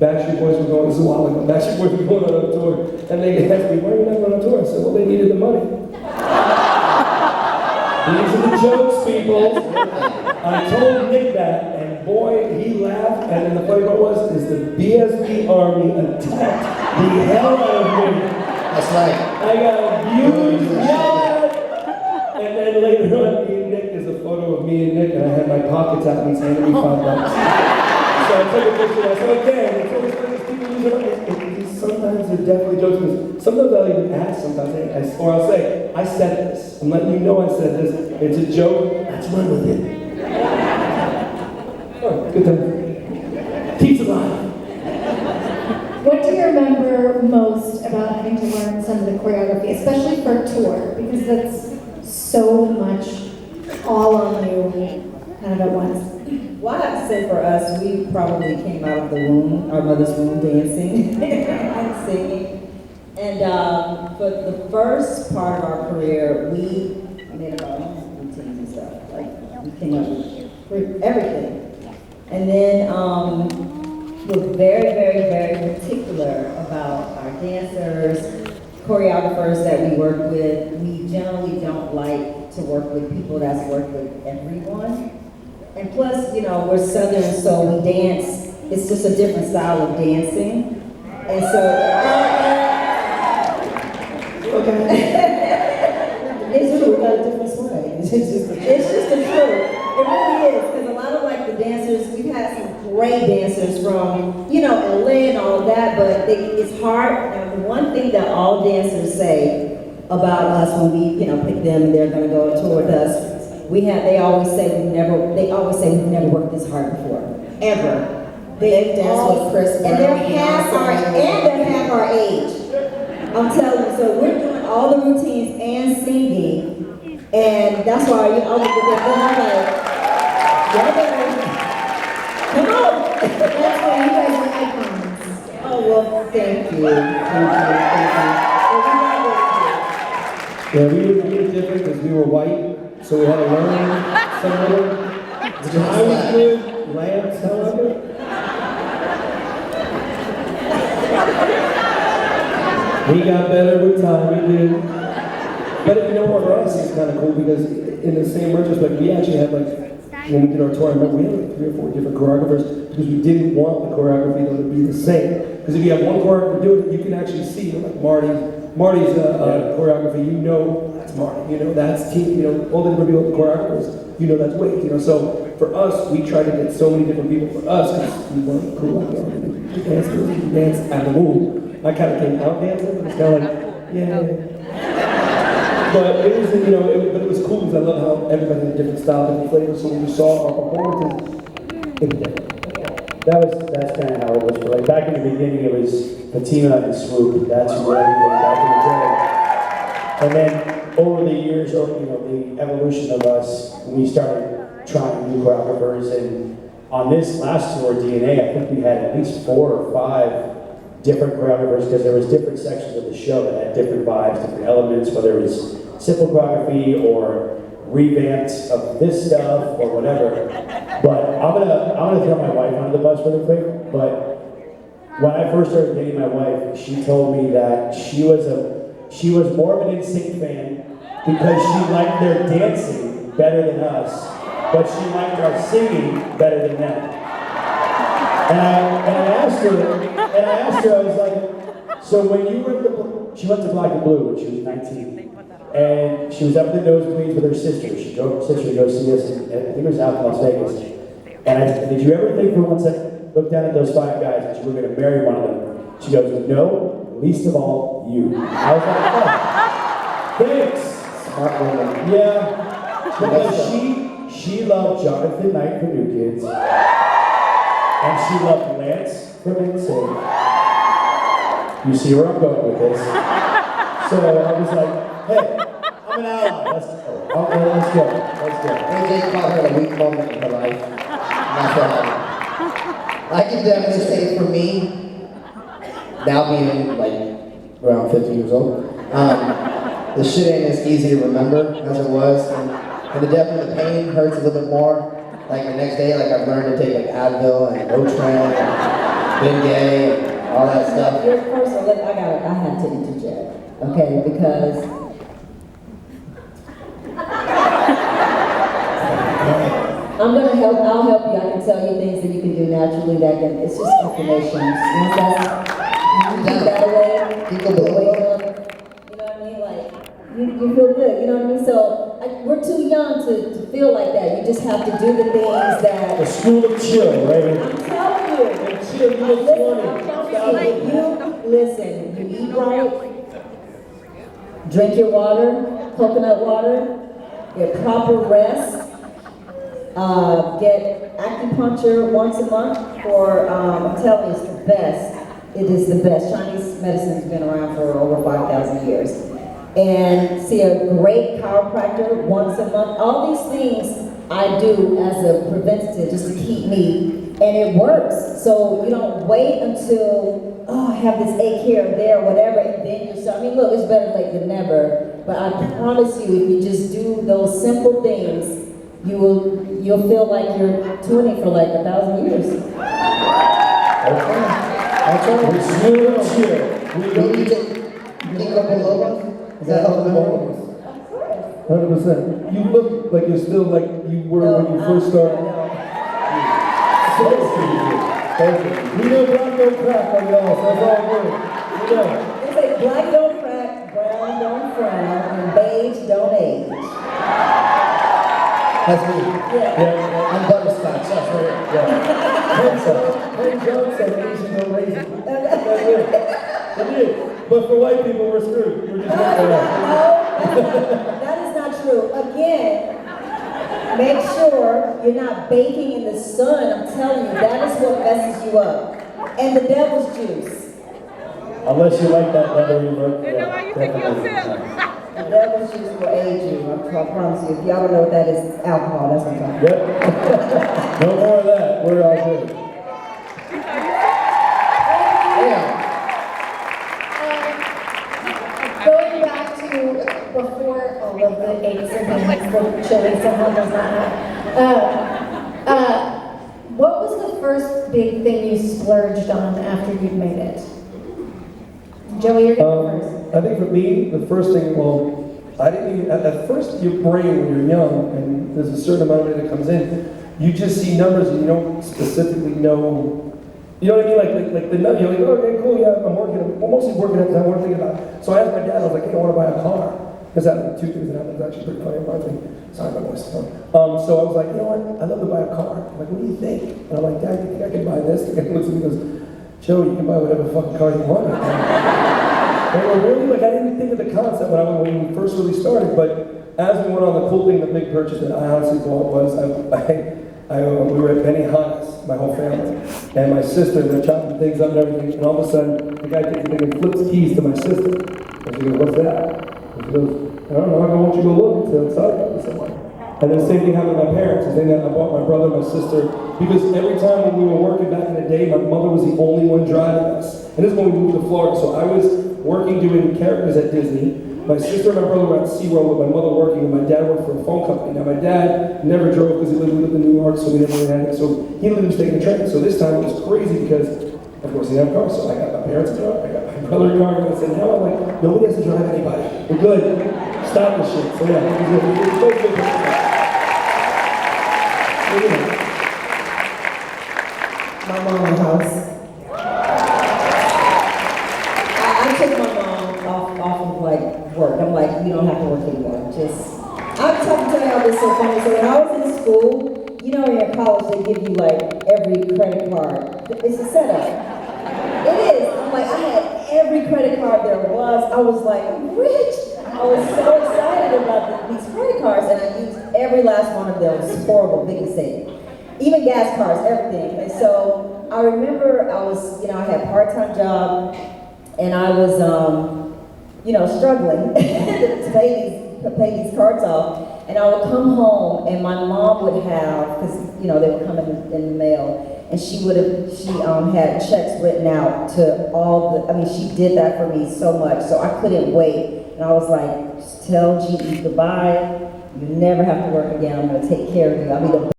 Backstreet Boys were going, this is a while ago, Backstreet Boys were going on a tour, and they asked me, why are you not going on tour? I said, well, they needed the money. These are the jokes, people. I told Nick that, and boy, he laughed, and then the funny part was, is the BSB Army attacked the hell out of me. That's right. I got abused, yelled, and then later on, me and Nick, there's a photo of me and Nick, and I had my pockets out, and he's handing me $5. So I took a picture, and I said, again, it's always like these people use it. Sometimes they're definitely jokes. Sometimes I'll even ask, or I'll say, I said this. I'm letting you know I said this. It's a joke, let's run with it. Oh, good time. Keeps alive. What do you remember most about having to learn some of the choreography, especially for tour? Because that's so much all on you kind of at once. Well, I have to say for us, we probably came out of the womb, our mother's womb, dancing and singing. And for the first part of our career, we made our own routines and stuff. Like, we came up with everything. And then we're very, very, very particular about our dancers, choreographers that we work with. We generally don't like to work with people that's worked with everyone. And plus, you know, we're Southern, so we dance. It's just a different style of dancing. And so, it's true. We got a different sway. It's just the truth. It really is, because a lot of like the dancers, we've had some great dancers from, you know, LA and all of that, but it's hard. And the one thing that all dancers say about us when we, you know, pick them and they're going to go on tour with us, they always say we've never worked this hard before, ever. They've danced with Chris Brown, and they're half our age. I'm telling you, so we're doing all the routines and singing, and that's why I'm like, come on. That's why you guys are icons. Oh well, thank you. Yeah, we were different because we were white. So we had to learn some of them. I was good, Lance, however. We got better with time, we did. But you know what, for us, it's kind of cool because in the same retrospect, we actually had when we did our tour, I remember we had like 3 or 4 different choreographers because we didn't want the choreography to be the same. Because if you have one choreographer do it, you can actually see, like Marty's choreography, you know that's Marty, you know that's team, you know, all the different people, the choreographers, you know that's Wade, you know, so for us, we tried to get so many different people for us because we weren't cool out there. We danced out of the womb. I kind of came out dancing, but it's kind of like, yeah. But it was, you know, but it was cool because I love how everybody had a different style, different flavors, so when you saw our performances, it was different. That's kind of how it was. But like back in the beginning, it was Fatima and Swoop. That's what everything back in the day. And then over the years, you know, the evolution of us, we started trying new choreographers. And on this last tour, DNA, I think we had at least 4 or 5 different choreographers because there was different sections of the show that had different vibes, different elements, whether it was simple choreography or revamped of this stuff or whatever. But I'm gonna throw my wife under the bus really quick. But when I first started dating my wife, she told me that she was more of an NSYNC fan because she liked their dancing better than us, but she liked our singing better than them. And I asked her, I was like, so when you were she went to Black and Blue when she was 19. And she was up in the nosebleeds with her sister. She drove her sister to go see us, and I think it was out in Las Vegas. And I said, did you ever think for 1 second, look down at those 5 guys, that you were going to marry one of them? She goes, no, least of all, you. I was like, oh, thanks. Smart woman. Yeah, because she loved Jonathan Knight from New Kids, and she loved Lance from NSYNC. You see where I'm going with this. So I was like, hey, I'm an ally. Let's go. AJ called her a weak moment in her life. That's what happened. I can definitely say for me, now being like around 50 years old, the shit ain't as easy to remember as it was. And the pain hurts a little bit more. Like the next day, like I've learned to take like Advil and Motrin. been gay, and all that stuff. First of all, I had to interject, okay, because I'll help you. I can tell you things that you can do naturally it's just information. Once you keep that away, you wake up, you know what I mean? Like, you feel good, you know what I mean? So, we're too young to feel like that. You just have to do the things that... The school of chill, right? I'm telling you. And chill, you look 20. Listen, you eat right, drink your water, coconut water, get proper rest, get acupuncture once a month for, I'm telling you, it's the best. It is the best. Chinese medicine's been around for over 5,000 years. And see a great chiropractor once a month. All these things I do as a preventative just to keep me, and it works. So you don't wait until, oh, I have this ache here or there or whatever, and then you're so, I mean, look, it's better late than never. But I promise you, if you just do those simple things, you'll feel like you're 20 for like 1,000 years. Okay. That's all. We're chill. We don't need to go below us. Is that how the moment is? 100%. You look like you're still like you were when you first started. We know black don't crack on y'all, so that's all good. We know. They say black don't crack, brown don't frown, and beige don't age. That's me. Yeah. I'm butterscotch. That's right. Ken Jones said Asian no raisin. That's it. That's it. But for white people, we're screwed. We're just not No, that is not true. Again, make sure you're not baking in the sun. I'm telling you, that is what messes you up. And the devil's juice. Unless you like that leathery look. They know how you think you'll feel. The devil's juice will age you. I promise you. If y'all don't know what that is, alcohol. That's what I'm talking about. Yep. No more of that. We're all good. Yeah. Going back to before all of the aches and pains, the chili someone does not have. What was the first big thing you splurged on after you'd made it? Joey, you're going first. I think for me, the first thing, well, I didn't even, at first your brain when you're young and there's a certain amount of money that comes in, you just see numbers and you don't specifically know, you know what I mean? Like the number, you're like, oh, okay, cool, yeah, I'm mostly working at the time, what I'm thinking about. So I asked my dad, I was like, hey, I want to buy a car. Because that two things that happened, it's actually pretty funny about me. Sorry, my voice is on. So I was like, you know what, I'd love to buy a car. I'm like, what do you think? And I'm like, Dad, you think I can buy this? The guy looks at me and goes, Joe, you can buy whatever fucking car you want. And really, like, I didn't think of the concept when we first really started, but as we went on, the cool thing, the big purchase that I honestly bought was, we were at Benihana's, my whole family, and my sister, they're chopping things up and everything, and all of a sudden, the guy takes a thing and flips keys to my sister. And she goes, what's that? And she goes, I don't know, I want you to go look until it's up with someone. And then the same thing happened with my parents. The thing that I bought my brother and my sister, because every time when we were working back in the day, my mother was the only one driving us. And this is when we moved to Florida, so I was working doing characters at Disney. My sister and my brother were at SeaWorld with my mother working, and my dad worked for a phone company. Now my dad never drove because we lived in New York, so we never really had it. So he lived taking the train. So this time it was crazy because, of course, he didn't have a car. So I got my parents' car, I got my brother's car, and I said, no, I'm like, nobody has to drive anybody. We're good. Stop this shit. So yeah, it was so good. My mom's house. I took my mom off of like work. I'm like, you don't have to work anymore. I'm talking to y'all this so funny. So when I was in school, you know, in college they give you like every credit card. It's a setup. It is. I'm like, I had every credit card there was. I was like, I'm rich. I was so excited about these credit cards, and I used every last one of them. It's horrible, big mistake. Even gas cards, everything. And so I remember I was, I had a part-time job, and I was, struggling to pay these cards off. And I would come home, and my mom would have, because they would come in the mail, and she had checks written out to all she did that for me so much, so I couldn't wait. And I was like, just tell GE goodbye. You never have to work again. I'm going to take care of you. I'll be the